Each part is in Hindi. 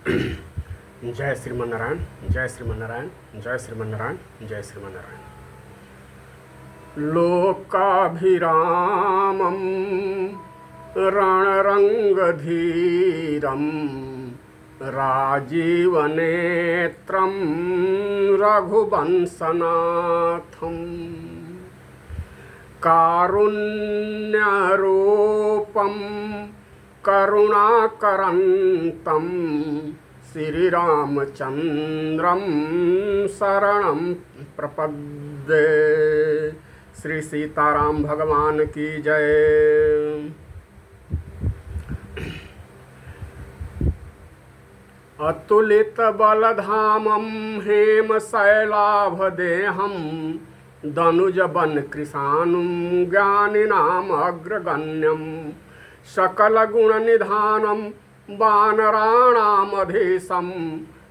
जय श्रीमन्नारायण, जय श्रीमन्नारायण, जय श्रीमन्नारायण, जय श्रीमन्नारायण। लोकाभिरामं रणरङ्गधीरं राजीवनेत्रं रघुवंशनाथं कारुण्यरूपं करुणाकरन्तं श्रीरामचन्द्रं शरणं प्रपद्ये। श्री सीताराम भगवान की जय। अतुलित बलधामं हेमशैलाभदेहं दनुजबन कृशानुं ज्ञानिनाम अग्रगण्यं सकलगुणनिधानं वानराणामधीशं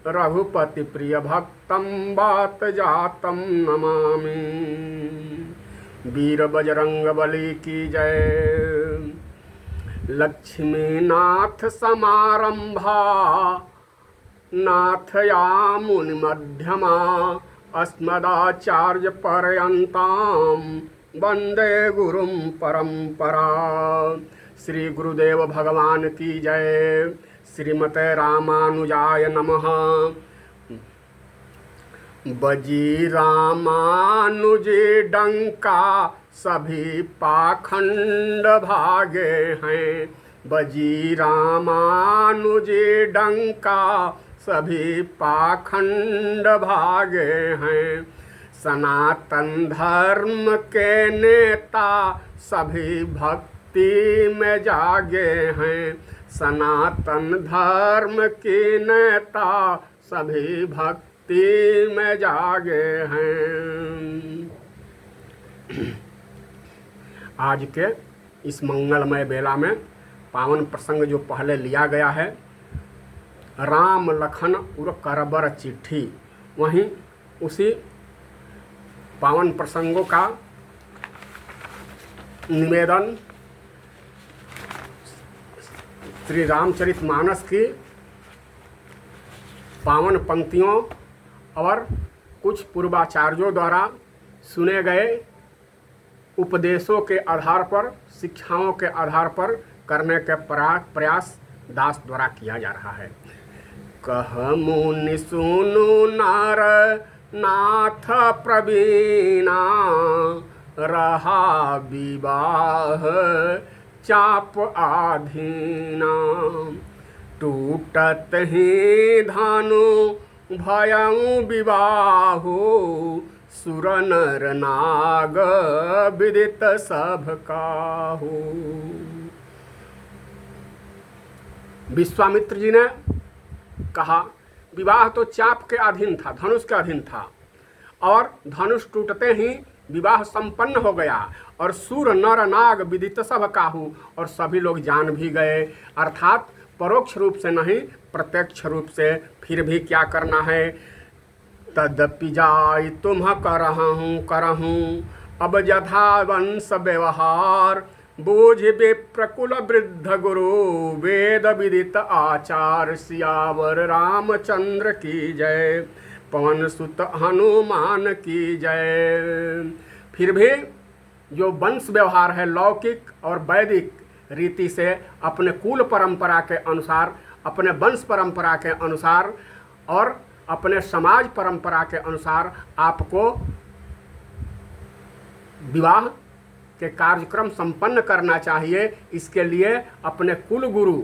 रघुपतिप्रियभक्तं वातजातं नमामि। वीर बजरंगबली की जय। लक्ष्मीनाथ समारंभा नाथयामुनिमध्यमा अस्मदाचार्य पर्यन्तां वंदे गुरुं परंपरा। श्री गुरुदेव भगवान की जय। श्रीमते रामानुजाय नमः। बजी रामानुजे डंका सभी पाखंड भागे हैं। बजी रामानुजे डंका सभी पाखंड भागे हैं। सनातन धर्म के नेता सभी भक्ति में जागे हैं। सनातन धर्म के नेता सभी भक्ति में जागे हैं। आज के इस मंगलमय बेला में पावन प्रसंग जो पहले लिया गया है, राम लखन उर करबर चिट्ठी, वहीं उसी पावन प्रसंगों का निवेदन श्री रामचरितमानस की पावन पंक्तियों और कुछ पूर्वाचार्यों द्वारा सुने गए उपदेशों के आधार पर, शिक्षाओं के आधार पर करने के प्रयास दास द्वारा किया जा रहा है। कह मुनि सुनु नार नाथ प्रवीणा, रहा विवाह चाप आधीना। टूटत ही धानु भयउ विवाहो, सुर नर नाग विदित सब काहू। विश्वामित्र जी ने कहा, विवाह तो चाप के अधीन था, धनुष के अधीन था, और धनुष टूटते ही विवाह संपन्न हो गया, और सुर नर नाग विदित सब काहू, और सभी लोग जान भी गए। अर्थात परोक्ष रूप से नहीं, प्रत्यक्ष रूप से फिर भी क्या करना है। तदपि जाय तुम करहूँ अब जथा वंश व्यवहार, बोझ विप्रकुल वृद्ध गुरु वेद विदित आचार। सियावर रामचंद्र की जय, पवन सुत हनुमान की जय। फिर भी जो वंश व्यवहार है, लौकिक और वैदिक रीति से अपने कुल परंपरा के अनुसार, अपने वंश परंपरा के अनुसार और अपने समाज परंपरा के अनुसार आपको विवाह के कार्यक्रम संपन्न करना चाहिए। इसके लिए अपने कुल गुरु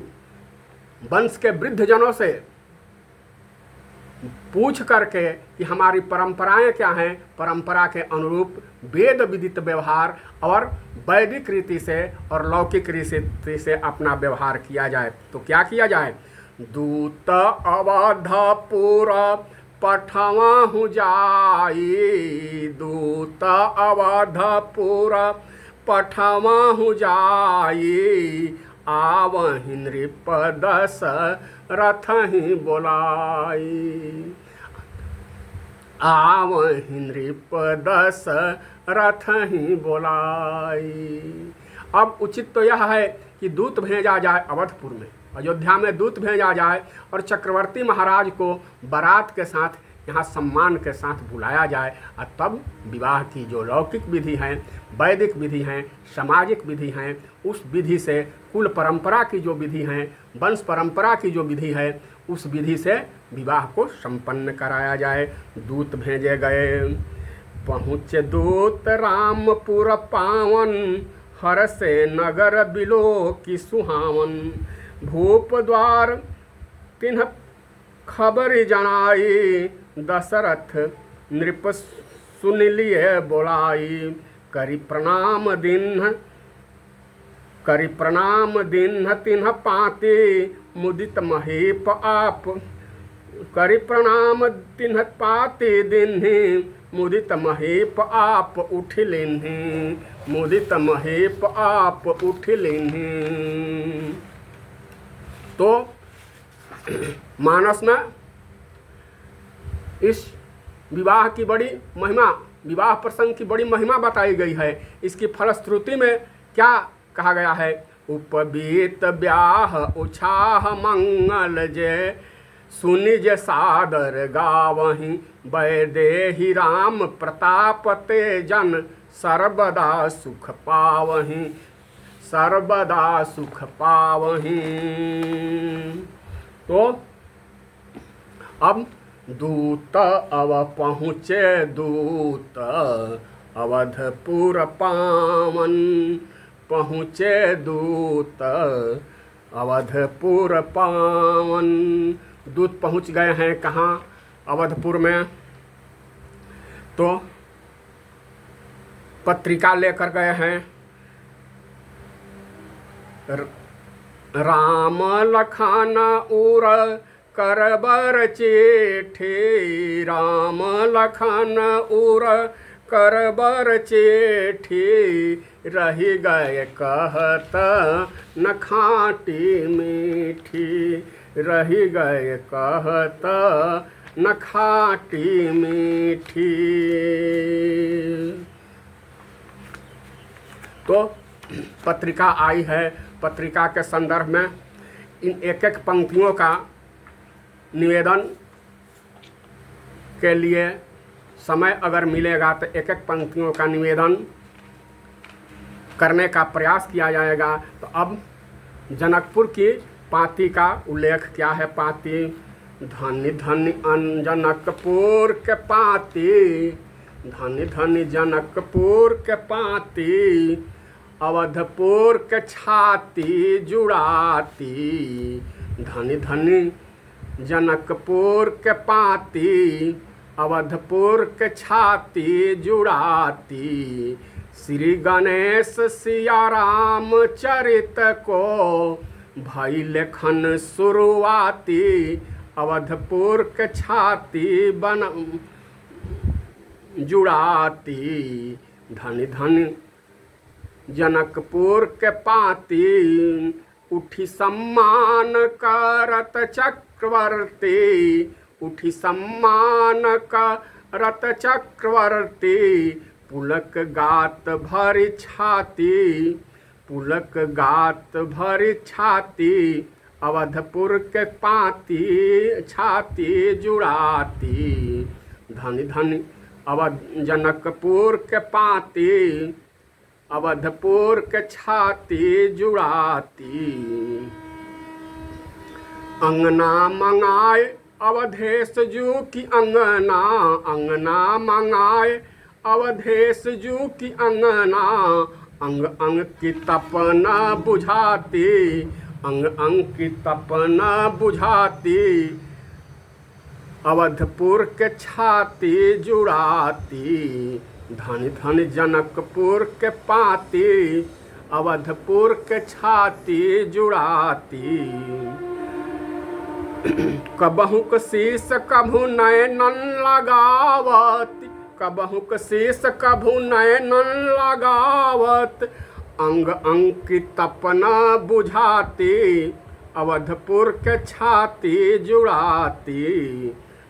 वंश के वृद्ध जनों से पूछ करके कि हमारी परंपराएं क्या हैं, परंपरा के अनुरूप वेद विदित व्यवहार और वैदिक रीति से और लौकिक रीति से अपना व्यवहार किया जाए। तो क्या किया जाए। दूत अवधपुर पठवाहु जाई, दूत अवधपुर पठवाहु जाई। आवहि नृप दशरथ ही बोलाई, आवहि नृप दशरथ ही बोलाई। अब उचित तो यह है कि दूत भेजा जाए अवधपुर में, अयोध्या में दूत भेजा जाए और चक्रवर्ती महाराज को बारात के साथ यहाँ सम्मान के साथ बुलाया जाए, और तब विवाह की जो लौकिक विधि हैं, वैदिक विधि हैं, सामाजिक विधि हैं, उस विधि से, कुल परंपरा की जो विधि हैं, वंश परंपरा की जो विधि है, उस विधि से विवाह को संपन्न कराया जाए। दूत भेजे गए। पहुँचे दूत रामपुर पावन, हर से नगर बिलो की सुहावन। भूप द्वार तिन्ह खबर जनाई, दशरथ नृप सुन लिए बोलाई। करि प्रणाम दीन्ह तिन्ह पाते, मुदित महीप आप। करि प्रणाम तिन्ह पाते दीन्हि, मुदित महीप आप उठ लेन्हि। मुदित महीप आप उठ लेन्हि। तो मानस में इस विवाह की बड़ी महिमा, विवाह प्रसंग की बड़ी महिमा बताई गई है। इसकी फलश्रुति में क्या कहा गया है? उपबीत ब्याह उछाह मंगल जय, सुनि जे सादर गावहीं। वैदेही राम प्रताप ते जन, सर्वदा सुख पावहीं। सर्वदा सुख पावहीं। तो अब दूत अव पहुँचे, दूत अवधपुर पावन। पहुँचे दूत अवधपुर पावन। दूत पहुँच गए हैं कहाँ? अवधपुर में। तो पत्रिका लेकर गए हैं। राम लखन उर करबर चेठी। राम लखन उर करबर चेठी, रही गए कहत न खाटी मीठी। रही गए कहत न खाटी मीठी। तो पत्रिका आई है। पत्रिका के संदर्भ में इन एक एक पंक्तियों का निवेदन के लिए समय अगर मिलेगा तो एक एक पंक्तियों का निवेदन करने का प्रयास किया जाएगा। तो अब जनकपुर की पाँति का उल्लेख क्या है? पाँति: धन्य धन्य जनकपुर के पाँति। धन्य धन्य जनकपुर के पाँति, अवधपुर के छाती जुड़ाती। धन्य धन्य जनकपुर के पाँति, अवधपुर के छाती जुड़ाती। श्री गणेश सिया राम चरित को, भई लेखन शुरुआती। अवधपुर के छाती बन जुड़ाती। धन्य धन्य जनकपुर के पाँति, उठी सम्मान करत चक्रवर्ती। उठी सम्मान करत चक्रवर्ती, पुलक गात भरी छाती। पुलक गात भरी छाती, अवधपुर के पाँति छाती जुड़ाती। धन्य धन्य जनकपुर के पाँति, अवधपुर के छाती जुड़ाती। अंगना मंगाए अवधेश जू की अंगना। अंगना मंगाए अवधेश जू की अंगना। अंग अंग की तपना बुझाती। अंग अंग की तपना बुझाती, अवधपुर के छाती जुड़ाती। धन्य धन्य जनकपुर के पाँति, अवधपुर के छाती जुड़ाती। कबहु शीस कभु नयनन लगावत। कबहु शीस कभु नयनन लगावत। अंग अंग की तपना बुझाती, अवधपुर के छाती जुड़ाती।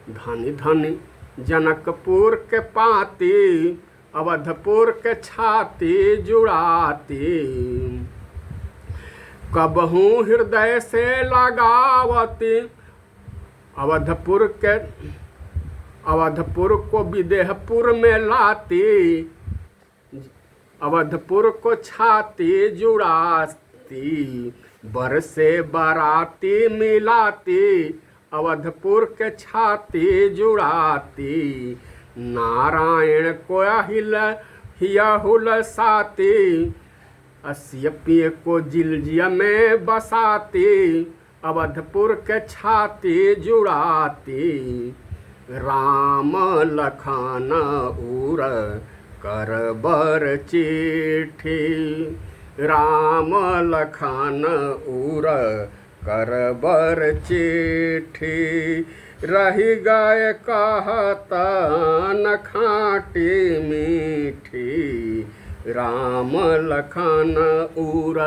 धन्य धन्य जनकपुर के पाँति, अवधपुर के छाती जुड़ाती। कबहू हृदय से लगावती अवधपुर को विदेहपुर में लाती, अवधपुर को छाती जुड़ाती, बरसे बाराती मिलाती, अवधपुर के छाती जुड़ाती, नारायण को हुलसाती, अस्यपी को जिलजिया में बसाती, अवधपुर के छाती जुड़ाती, राम लखन उर कर बर चिट्ठी, राम लखन उर कर बर चिट्ठी, रही गए कहत न खाटी मीठी, राम लखन उर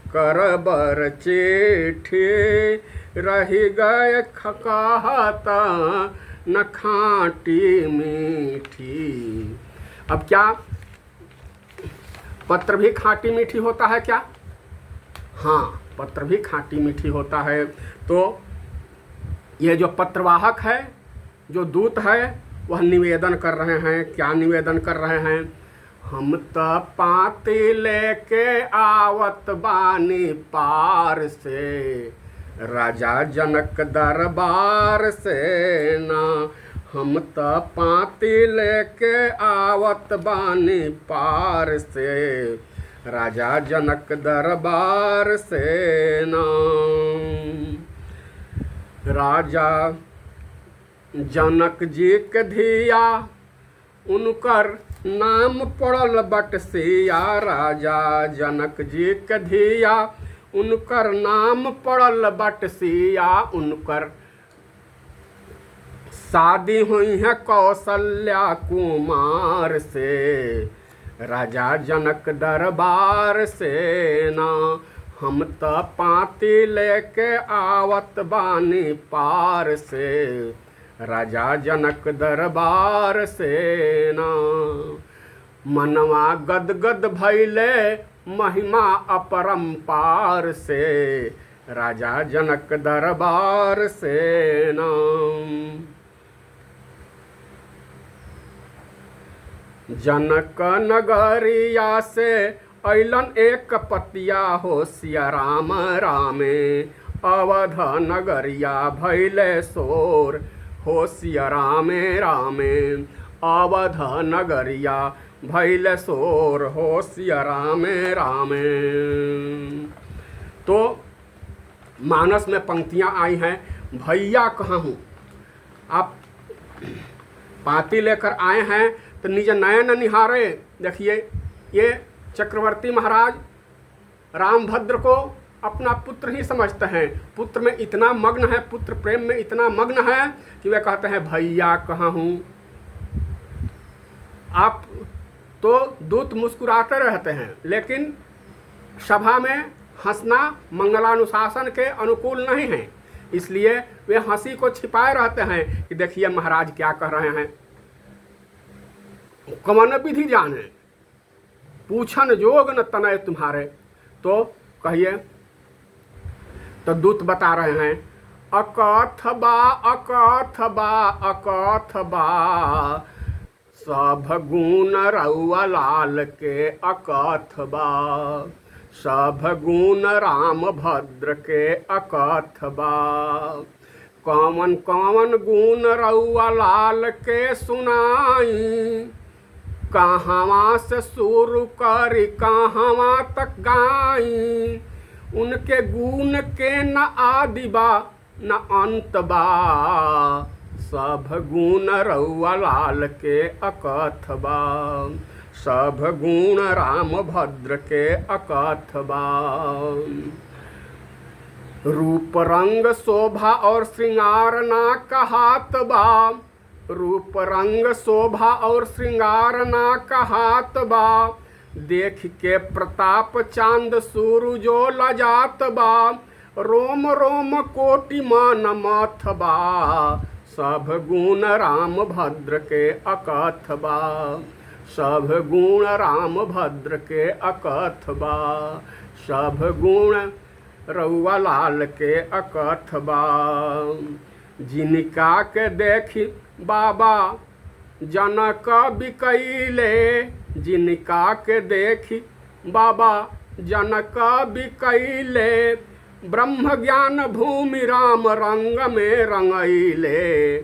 कर बर चिट्ठी, रही गए कहत न खाटी मीठी। अब क्या पत्र भी खाटी मीठी होता है क्या? हाँ, पत्र भी खाटी मीठी होता है। तो ये जो पत्रवाहक है, जो दूत है, वह निवेदन कर रहे हैं। क्या निवेदन कर रहे हैं? हम त पाती लेके आवत बानी पार से, राजा जनक दरबार से ना, हम त पाती लेके आवत बानी पार से, राजा जनक दरबार से ना। राजा जनक जी के धिया उनकर नाम पड़ल बटसिया, राजा जनक जी के धिया उनकर नाम पड़ल बटसिया, उनकर शादी हुई है कौशल्या कुमार से, राजा जनक दरबार से ना, हम त पाती लेके आवत बानी पार से, राजा जनक दरबार से ना। मनवा गदगद भैले महिमा अपरंपार से, राजा जनक दरबार से ना। जनक नगरिया से अइलन एक पतिया हो सिया राम रामे, अवध नगरिया भैले शोर हो सिया रामे रामे, अवध नगरिया भैले शोर हो सिया रामे रामे। तो मानस में पंक्तियां आई हैं, भैया कहाँ हूँ। आप पाती लेकर आए हैं तो निज नयन निहारे। देखिए, ये चक्रवर्ती महाराज रामभद्र को अपना पुत्र ही समझते हैं, पुत्र में इतना मग्न है, पुत्र प्रेम में इतना मग्न है कि वे कहते हैं भैया कहाँ हूँ। आप तो दूत मुस्कुराते रहते हैं, लेकिन सभा में हंसना मंगलानुशासन के अनुकूल नहीं है, इसलिए वे हंसी को छिपाए रहते हैं कि देखिए महाराज क्या कह रहे हैं। कमन विधि जाने पूछन जोग न तनय तुम्हारे। तो कहिए, तो दूत बता रहे हैं, अकथ बा अकथ बा अकथ बा, सब गुण रउआ लाल के अकथ बा, सब गुण राम भद्र के अकथ बा, कौन कौन गुण रउआ लाल के सुनाई, कहाँ से शुरू करी कहाँ तक गाई, उनके गुण के न आदि बा न अंत बा, सब गुण रउआ लाल के अकथ बा, सब गुण राम भद्र के अकथ बा। रूप रंग शोभा और श्रृंगार ना कहात बा, रूप रंग शोभा और श्रृंगार ना कहात बा, देख के प्रताप चांद सूरजो लजात बा, रोम रोम कोटि मान मथ बा, सब गुण राम भद्र के अकथ बा, सब गुण राम भद्र के अकथ बा, सब गुण रउआ लाल के अकथ बा। जिनका के देखी बाबा जनक बिकैले, जिनका के देखी बाबा जनक बिकैले, ब्रह्म ज्ञान भूमि राम रंग में रंगैले।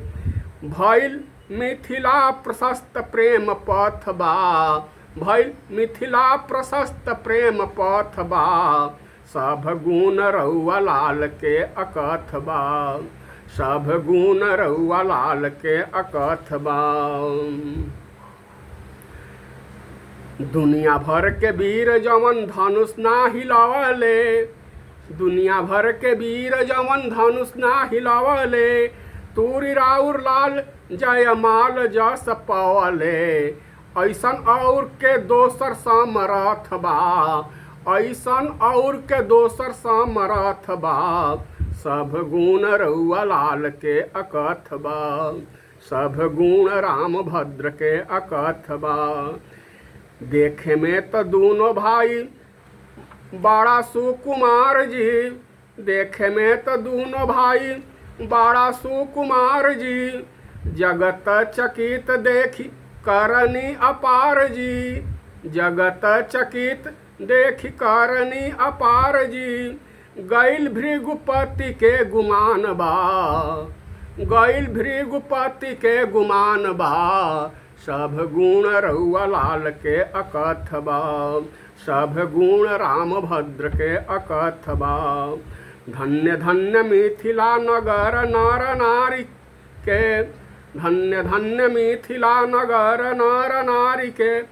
भइल मिथिला प्रशस्त प्रेम पथ बा, भइल मिथिला प्रशस्त प्रेम पथ बा। सब गुण रउआ लाल के अकथ बा, सब गुण रउआ लाल के अकथ बा। दुनिया भर के वीर जवन धनुष ना हिलावले, दुनिया भर के वीर जवन धनुष ना हिलावले, तूरी राउर लाल जयमाल जस पवले। ऐसन और के दोसर समरथ बा, ऐसन और के दोसर समरथ बा। सब गुण रउआ लाल के अकथ बा, सब गुण राम भद्र के अकथ बा। देखे में तो दोनों भाई बड़ा सुकुमार जी, देखे में तो दोनों भाई बड़ा सुकुमार जी। जगत चकित देखी करनी अपार जी, जगत चकित देखी करनी अपार जी। गैल भृगुपति के गुमान बा, गैल भृगुपति के गुमान बा। सब गुण रउआ लाल के अकथ बा, सब गुण राम भद्र के अकथ बा। धन्य धन्य मिथिला नगर नर नारी के, धन्य धन्य मिथिला नगर नर नारी के।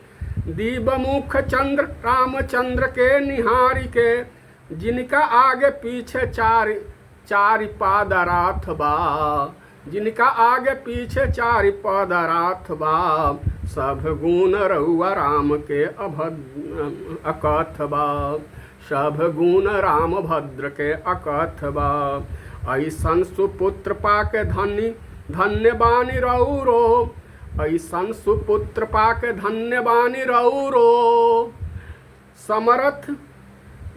दीपमुख चंद्र रामचंद्र के निहारी के, जिनका आगे पीछे चारि पादराथ बा, जिनका आगे पीछे चारि पादराथ बा। सब गुण रउआ राम के अकथ बा, सब गुण राम भद्र के अकथ बा। ऐसन सुपुत्र पाके धन्य धन्य बानी रउरो, ऐसन सुपुत्र पाके धन्य बानी रउरो। समरथ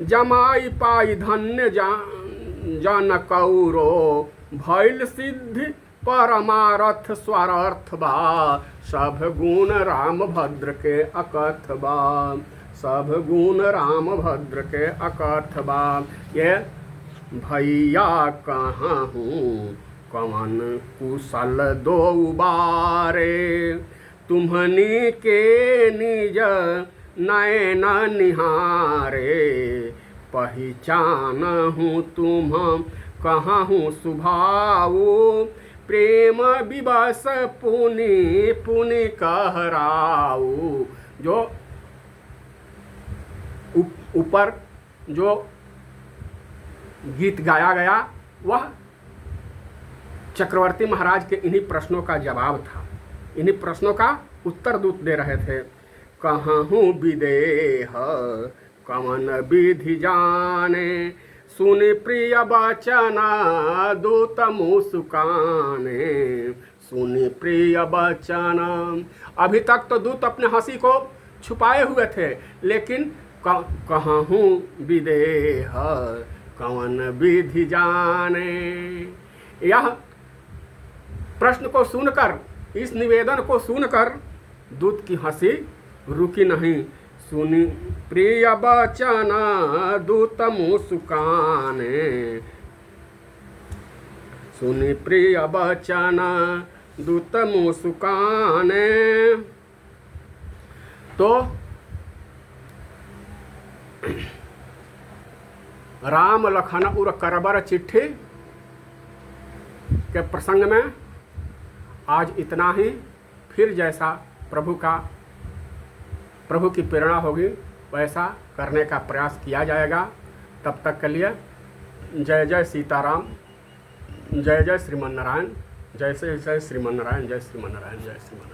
जमाई पाई धन्य जन कौरो, भैल सिद्धि परमारथ स्वरर्थ बा। सब गुण राम भद्र के अकथ बा, सब गुण राम भद्र के अकथ बा। ये भैया कहाँ हूँ कवन कुशल दो बारे, तुम्हनी के निज नयन निहारे। पहचान हूँ तुम कहाँ हूँ सुभाऊ, प्रेम विवश पुनि पुनि कहराऊ। जो ऊपर जो गीत गाया गया वह चक्रवर्ती महाराज के इन्हीं प्रश्नों का जवाब था, इन्हीं प्रश्नों का उत्तर दूत दे रहे थे। कहाँ हूँ विदेह कवन विधि जाने, सुनि प्रिय वचन दूत मुस्काने, सुनि प्रिय वचन। अभी तक तो दूत अपने हंसी को छुपाए हुए थे, लेकिन कहाँ हूँ विदेह कवन विधि जाने। यह प्रश्न को सुनकर, इस निवेदन को सुनकर दूत की हंसी रुकी नहीं। सुनी प्रिय वचन दूत मुस्काने, सुनी प्रिय वचन दूत मुस्काने। तो राम लखन उर करबर चिट्ठी के प्रसंग में आज इतना ही। फिर जैसा प्रभु की प्रेरणा होगी वैसा करने का प्रयास किया जाएगा। तब तक के लिए जय जय सीताराम, जय जय श्रीमन नारायण, जय जय श्रीमन नारायण, जय श्रीमन नारायण, जय श्रीमन नारायण।